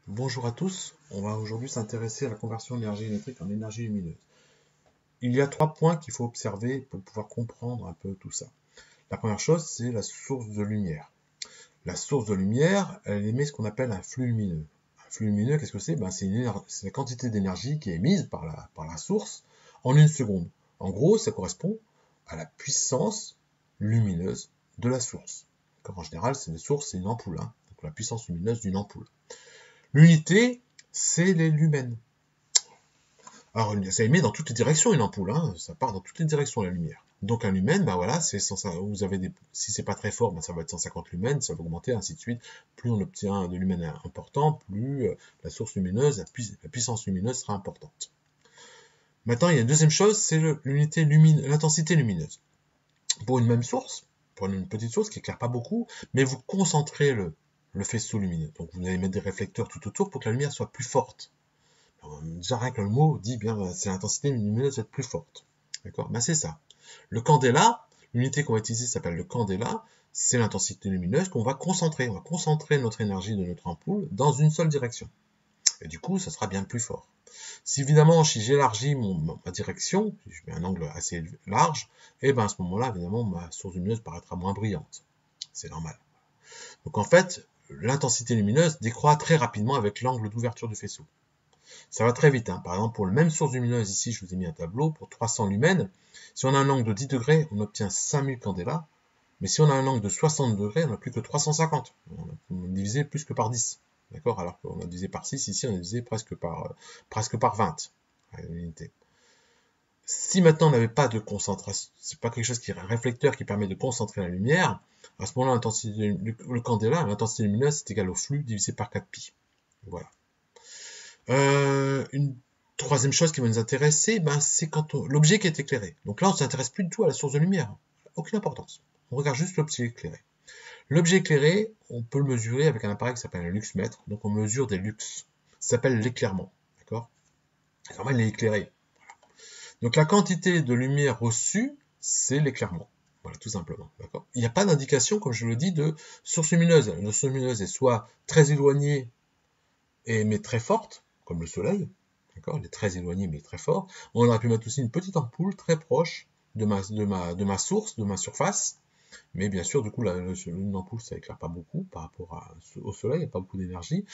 Bonjour à tous, on va aujourd'hui s'intéresser à la conversion d'énergie électrique en énergie lumineuse. Il y a 3 points qu'il faut observer pour pouvoir comprendre un peu tout ça. La première chose, c'est la source de lumière. La source de lumière, elle émet ce qu'on appelle un flux lumineux. Un flux lumineux, qu'est-ce que c'est? C'est la quantité d'énergie qui est émise par la source en 1 seconde. En gros, ça correspond à la puissance lumineuse de la source. En général, c'est une source, c'est une ampoule. Donc la puissance lumineuse d'une ampoule. L'unité, c'est les lumens. Alors, ça émet dans toutes les directions une ampoule, ça part dans toutes les directions la lumière. Donc un lumen, voilà, vous avez si c'est pas très fort, ça va être 150 lumens, ça va augmenter, ainsi de suite. Plus on obtient de lumens importants, plus la source lumineuse, la puissance lumineuse sera importante. Maintenant, il y a une deuxième chose, c'est l'intensité lumineuse. Pour une même source, pour une petite source qui éclaire pas beaucoup, mais vous concentrez le faisceau lumineux. Donc vous allez mettre des réflecteurs tout autour pour que la lumière soit plus forte. Déjà rien que le mot dit bien, c'est l'intensité lumineuse être plus forte. D'accord? C'est ça. Le candela, l'unité qu'on va utiliser s'appelle le candela, c'est l'intensité lumineuse qu'on va concentrer. On va concentrer notre énergie de notre ampoule dans une seule direction. Et du coup, ça sera bien plus fort. Si évidemment, si j'élargis ma direction, si je mets un angle assez large, et à ce moment-là, évidemment, ma source lumineuse paraîtra moins brillante. C'est normal. Donc en fait, l'intensité lumineuse décroît très rapidement avec l'angle d'ouverture du faisceau. Ça va très vite. Par exemple, pour la même source lumineuse, ici, je vous ai mis un tableau, pour 300 lumens, si on a un angle de 10 degrés, on obtient 5000 candela, mais si on a un angle de 60 degrés, on n'a plus que 350. On a divisé plus que par 10. D'accord? Alors qu'on a divisé par 6, ici, on a divisé presque par 20 l'unité. Si maintenant on n'avait pas de concentration, c'est pas quelque chose qui est un réflecteur qui permet de concentrer la lumière, à ce moment-là, le candela, l'intensité lumineuse, c'est égal au flux divisé par 4pi. Voilà. Une troisième chose qui va nous intéresser, c'est quand l'objet qui est éclairé. Donc là, on ne s'intéresse plus du tout à la source de lumière. Aucune importance. On regarde juste l'objet éclairé. L'objet éclairé, on peut le mesurer avec un appareil qui s'appelle un luxmètre. Donc on mesure des lux. Ça s'appelle l'éclairement. D'accord? Normal, il est éclairé. Donc la quantité de lumière reçue, c'est l'éclairement. Voilà, tout simplement. D'accord? Il n'y a pas d'indication, comme je le dis, de source lumineuse. La source lumineuse est soit très éloignée mais très forte, comme le soleil, d'accord, elle est très éloignée mais très fort. On aurait pu mettre aussi une petite ampoule très proche de ma source, de ma surface, mais bien sûr, du coup, une ampoule, ça éclaire pas beaucoup par rapport au soleil, il n'y a pas beaucoup d'énergie,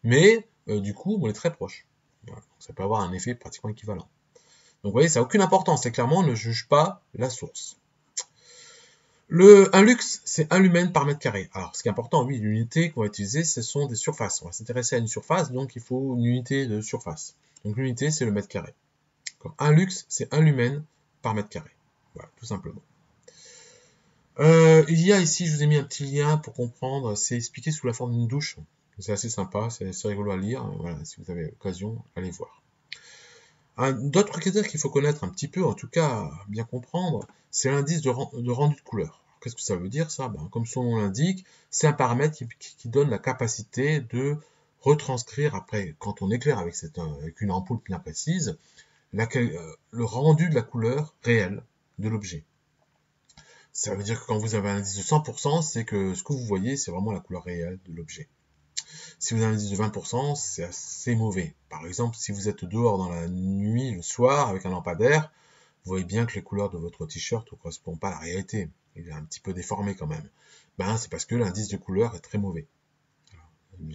mais du coup, on est très proche. Voilà. Donc, ça peut avoir un effet pratiquement équivalent. Donc vous voyez, ça n'a aucune importance, clairement, on ne juge pas la source. Un lux, c'est 1 lumen par mètre carré. Alors, ce qui est important, oui, l'unité qu'on va utiliser, ce sont des surfaces. On va s'intéresser à une surface, donc il faut une unité de surface. Donc l'unité, c'est le mètre carré. Un lux, c'est 1 lumen par mètre carré. Voilà, tout simplement. Il y a ici, je vous ai mis un petit lien pour comprendre, c'est expliqué sous la forme d'une douche. C'est assez sympa, c'est assez rigolo à lire. Voilà, si vous avez l'occasion, allez voir. D'autres critères qu'il faut connaître un petit peu, en tout cas bien comprendre, c'est l'indice de rendu de couleur. Qu'est-ce que ça veut dire ça? Comme son nom l'indique, c'est un paramètre qui donne la capacité de retranscrire après, quand on éclaire avec une ampoule bien précise, le rendu de la couleur réelle de l'objet. Ça veut dire que quand vous avez un indice de 100%, c'est que ce que vous voyez, c'est vraiment la couleur réelle de l'objet. Si vous avez un indice de 20%, c'est assez mauvais. Par exemple, si vous êtes dehors dans la nuit, le soir, avec un lampadaire, vous voyez bien que les couleurs de votre t-shirt ne correspondent pas à la réalité. Il est un petit peu déformé quand même. C'est parce que l'indice de couleur est très mauvais.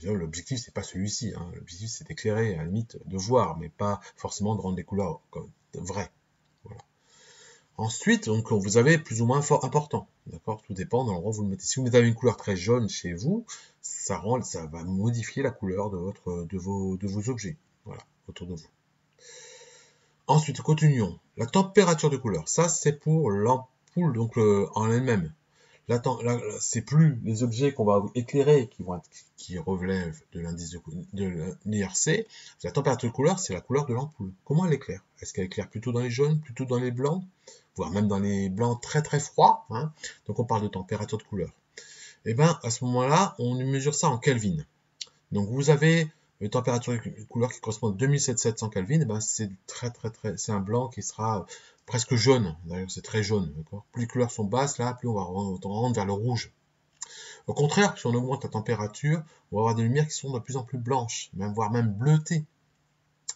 L'objectif, c'est pas celui-ci. L'objectif, c'est d'éclairer, à la limite, de voir, mais pas forcément de rendre les couleurs vraies. Voilà. Ensuite, donc, vous avez plus ou moins important. D'accord? Tout dépend de l'endroit où vous le mettez. Si vous avez une couleur très jaune chez vous, ça va modifier la couleur de vos objets. Voilà, autour de vous. Ensuite, continuons. La température de couleur. Ça, c'est pour l'ampoule, donc en elle-même. C'est plus les objets qu'on va éclairer qui relèvent de l'indice de l'IRC. La température de couleur, c'est la couleur de l'ampoule. Comment elle éclaire? Est-ce qu'elle éclaire plutôt dans les jaunes, plutôt dans les blancs, voire même dans les blancs très très froids, Donc on parle de température de couleur. Et à ce moment-là, on mesure ça en Kelvin. Donc vous avez une température de couleur qui correspond à 2700 Kelvin, c'est c'est un blanc qui sera presque jaune. D'ailleurs, c'est très jaune. Plus les couleurs sont basses, là, plus on va rendre vers le rouge. Au contraire, si on augmente la température, on va avoir des lumières qui sont de plus en plus blanches, voire même bleutées,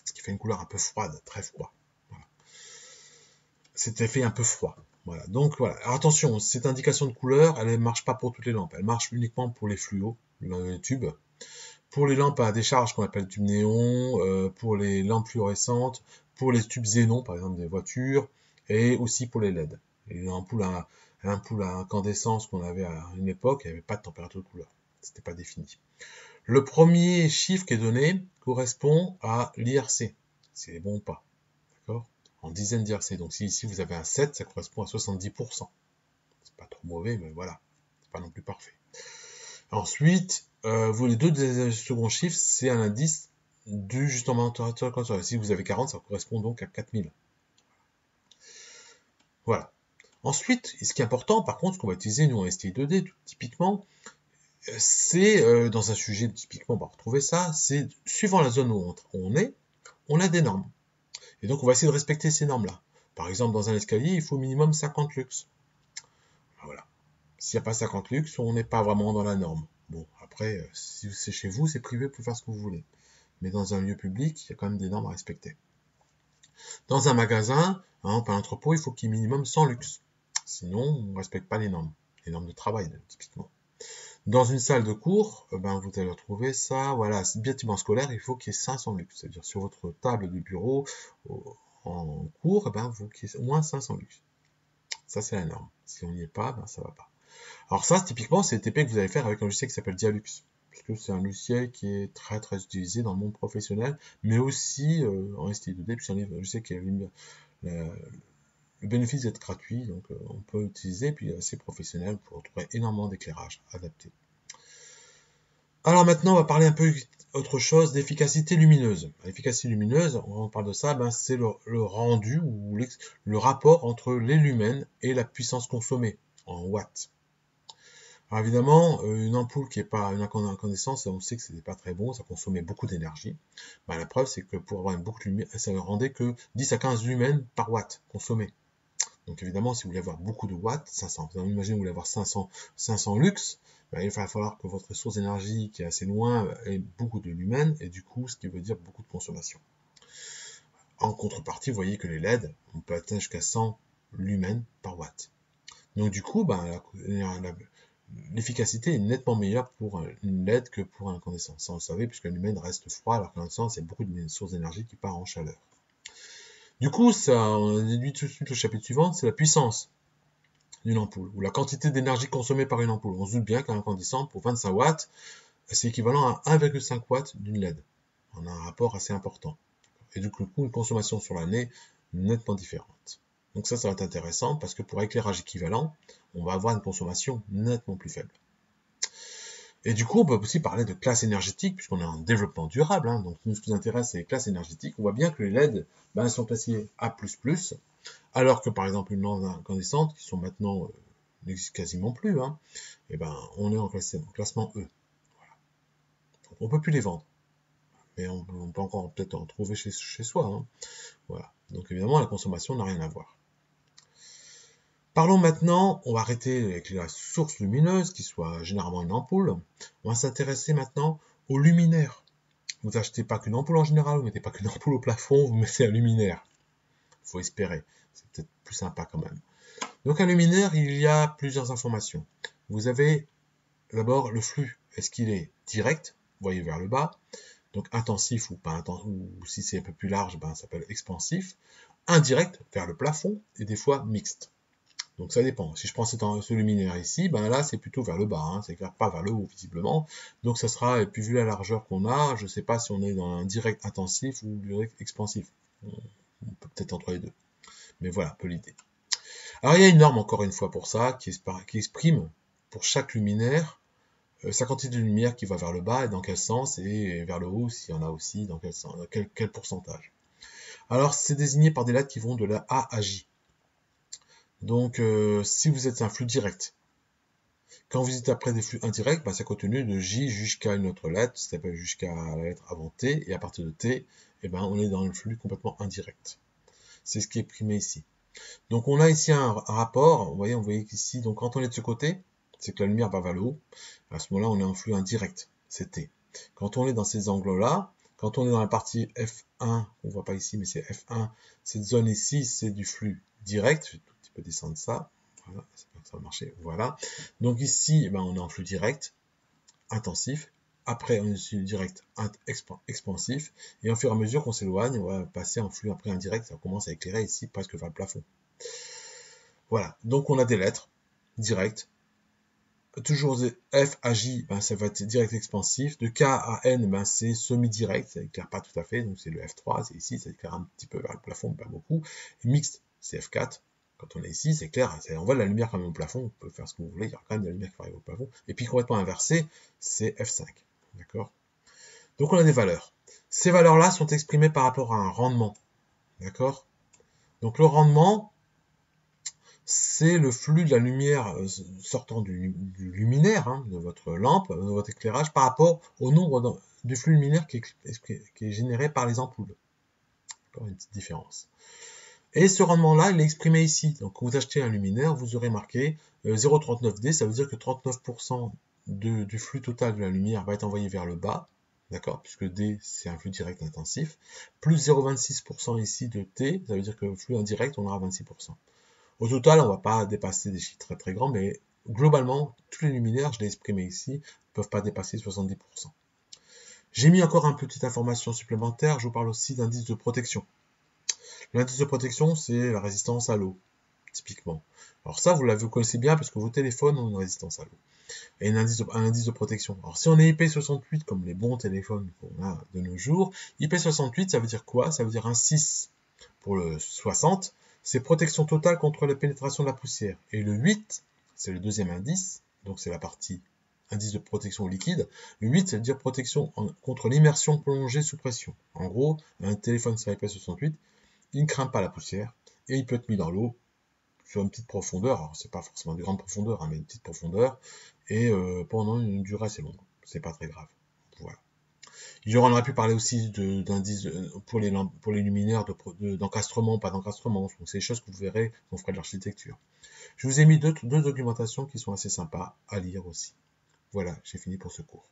ce qui fait une couleur un peu froide, très froid. Voilà. Cet effet un peu froid. Voilà. Donc voilà. Alors, attention, cette indication de couleur, elle ne marche pas pour toutes les lampes. Elle marche uniquement pour les fluos, les tubes. Pour les lampes à décharge qu'on appelle tubes néons, pour les lampes fluorescentes, pour les tubes xénon, par exemple des voitures, et aussi pour les LED. Et l'ampoule à incandescence qu'on avait à une époque, il n'y avait pas de température de couleur. C'était pas défini. Le premier chiffre qui est donné correspond à l'IRC. C'est bon ou pas. D'accord? En dizaines d'IRC. Donc si ici vous avez un 7, ça correspond à 70%. C'est pas trop mauvais, mais voilà. C'est pas non plus parfait. Ensuite, les deux seconds chiffres, c'est un indice du justement température corporelle. Si vous avez 40, ça correspond donc à 4000. Voilà. Ensuite, ce qui est important, par contre, ce qu'on va utiliser nous en STI 2D, typiquement, c'est dans un sujet typiquement, on va retrouver ça, c'est suivant la zone où on est, on a des normes. Et donc, on va essayer de respecter ces normes-là. Par exemple, dans un escalier, il faut au minimum 50 lux. Voilà. S'il n'y a pas 50 lux, on n'est pas vraiment dans la norme. Bon, après, si c'est chez vous, c'est privé, vous pouvez faire ce que vous voulez. Mais dans un lieu public, il y a quand même des normes à respecter. Dans un magasin, un entrepôt, il faut qu'il y ait minimum 100 lux. Sinon, on ne respecte pas les normes de travail, typiquement. Dans une salle de cours, vous allez retrouver ça, voilà, bâtiment scolaire, il faut qu'il y ait 500 lux. C'est-à-dire sur votre table de bureau, en cours, il faut qu'il y ait au moins 500 lux. Ça, c'est la norme. Si on n'y est pas, ça va pas. Alors ça, typiquement, c'est le TP que vous allez faire avec un logiciel qui s'appelle Dialux. Puisque c'est un logiciel qui est très très utilisé dans le monde professionnel, mais aussi en STI2D, puis c'est un logiciel qui a le bénéfice d'être gratuit, donc on peut l'utiliser, puis assez professionnel pour trouver énormément d'éclairage adapté. Alors maintenant, on va parler un peu autre chose d'efficacité lumineuse. L'efficacité lumineuse, on parle de ça, c'est le rendu ou le rapport entre les lumens et la puissance consommée en watts. Alors évidemment, une ampoule qui n'est pas une incandescence, on sait que ce n'est pas très bon, ça consommait beaucoup d'énergie. La preuve, c'est que pour avoir une boucle lumière, ça ne rendait que 10 à 15 lumens par watt consommé. Donc évidemment, si vous voulez avoir beaucoup de watts, 500, vous imaginez que vous voulez avoir 500 lux, il va falloir que votre source d'énergie qui est assez loin ait beaucoup de lumens, et du coup, ce qui veut dire beaucoup de consommation. En contrepartie, vous voyez que les LED, on peut atteindre jusqu'à 100 lumens par watt. Donc du coup, l'efficacité est nettement meilleure pour une LED que pour un incandescent. Ça, on le savait, puisque un lumen reste froid, alors qu'un incandescent, c'est beaucoup de sources d'énergie qui part en chaleur. Du coup, on déduit tout de suite le chapitre suivant, c'est la puissance d'une ampoule, ou la quantité d'énergie consommée par une ampoule. On se doute bien qu'un incandescent, pour 25 watts, c'est équivalent à 1,5 watts d'une LED. On a un rapport assez important. Et du coup, une consommation sur l'année nettement différente. Donc ça va être intéressant, parce que pour éclairage équivalent, on va avoir une consommation nettement plus faible. Et du coup, on peut aussi parler de classe énergétique, puisqu'on est en développement durable. Donc, nous, ce qui nous intéresse, c'est les classes énergétiques. On voit bien que les LED sont classées A++, alors que, par exemple, une lampe incandescente, qui sont maintenant, n'existent quasiment plus, on est en classement E. Voilà. Donc, on ne peut plus les vendre. Mais on peut encore peut-être en trouver chez soi. Voilà. Donc, évidemment, la consommation n'a rien à voir. Parlons maintenant, on va arrêter avec la source lumineuse, qui soit généralement une ampoule. On va s'intéresser maintenant aux luminaires. Vous n'achetez pas qu'une ampoule en général, vous ne mettez pas qu'une ampoule au plafond, vous mettez un luminaire. Il faut espérer, c'est peut-être plus sympa quand même. Donc un luminaire, il y a plusieurs informations. Vous avez d'abord le flux. Est-ce qu'il est direct, vous voyez vers le bas, donc intensif ou pas intensif, ou si c'est un peu plus large, ça s'appelle expansif. Indirect, vers le plafond, et des fois mixte. Donc ça dépend. Si je prends ce luminaire ici, là c'est plutôt vers le bas, c'est pas vers le haut visiblement. Donc ça sera, et puis vu la largeur qu'on a, je ne sais pas si on est dans un direct intensif ou direct expansif. On peut peut-être entre les deux. Mais voilà, un peu l'idée. Alors il y a une norme encore une fois pour ça, qui exprime pour chaque luminaire sa quantité de lumière qui va vers le bas et dans quel sens, et vers le haut s'il y en a aussi, dans quel sens, quel pourcentage. Alors c'est désigné par des lettres qui vont de la A à J. Donc, si vous êtes un flux direct, quand vous êtes après des flux indirects, ça continue de J jusqu'à une autre lettre, ça s'appelle jusqu'à la lettre avant T, et à partir de T, on est dans le flux complètement indirect. C'est ce qui est exprimé ici. Donc, on a ici un rapport, vous voyez qu'ici, donc quand on est de ce côté, c'est que la lumière va vers le haut. À ce moment-là, on est en flux indirect, c'est T. Quand on est dans ces angles-là, quand on est dans la partie F1, on ne voit pas ici, mais c'est F1, cette zone ici, c'est du flux direct. Je vais un petit peu descendre ça. Voilà, j'espère que ça va marcher. Voilà. Donc ici, on est en flux direct, intensif. Après, on est en flux direct expansif. Et au fur et à mesure qu'on s'éloigne, on va passer en flux après indirect. Ça commence à éclairer ici, presque vers le plafond. Voilà. Donc on a des lettres directes. Toujours F à J, ça va être direct expansif. De K à N, c'est semi-direct, ça n'éclaire pas tout à fait, donc c'est le F3, c'est ici, ça éclaire un petit peu vers le plafond, mais pas beaucoup. Et mixte, c'est F4. Quand on est ici, c'est clair, on voit de la lumière quand même au plafond, on peut faire ce que vous voulez, il y a quand même de la lumière qui arrive au plafond. Et puis complètement inversé, c'est F5. D'accord? Donc on a des valeurs. Ces valeurs-là sont exprimées par rapport à un rendement. D'accord? Donc le rendement, c'est le flux de la lumière sortant du luminaire, de votre lampe, de votre éclairage, par rapport au nombre du flux luminaire qui est généré par les ampoules. Encore une petite différence. Et ce rendement-là, il est exprimé ici. Donc, quand vous achetez un luminaire, vous aurez marqué 0,39D, ça veut dire que 39% du flux total de la lumière va être envoyé vers le bas, d'accord, puisque D, c'est un flux direct intensif, plus 0,26% ici de T, ça veut dire que le flux indirect, on aura 26%. Au total, on ne va pas dépasser des chiffres très très grands, mais globalement, tous les luminaires, je l'ai exprimé ici, ne peuvent pas dépasser 70%. J'ai mis encore une petite information supplémentaire, je vous parle aussi d'indice de protection. L'indice de protection, c'est la résistance à l'eau, typiquement. Alors ça, vous connaissez bien parce que vos téléphones ont une résistance à l'eau. Et un indice de protection. Alors si on est IP68, comme les bons téléphones qu'on a de nos jours, IP68, ça veut dire quoi? Ça veut dire un 6 pour le 60, c'est protection totale contre la pénétration de la poussière. Et le 8, c'est le deuxième indice, donc c'est la partie indice de protection liquide. Le 8, ça veut dire protection contre l'immersion prolongée sous pression. En gros, un téléphone sur IP68, il ne craint pas la poussière, et il peut être mis dans l'eau sur une petite profondeur, alors c'est pas forcément de grande profondeur, mais une petite profondeur, et pendant une durée assez longue. C'est pas très grave. Voilà. On aurait pu parler aussi d'indices pour les luminaires d'encastrement, pas d'encastrement. Donc c'est des choses que vous verrez quand on fera de l'architecture. Je vous ai mis deux documentations qui sont assez sympas à lire aussi. Voilà, j'ai fini pour ce cours.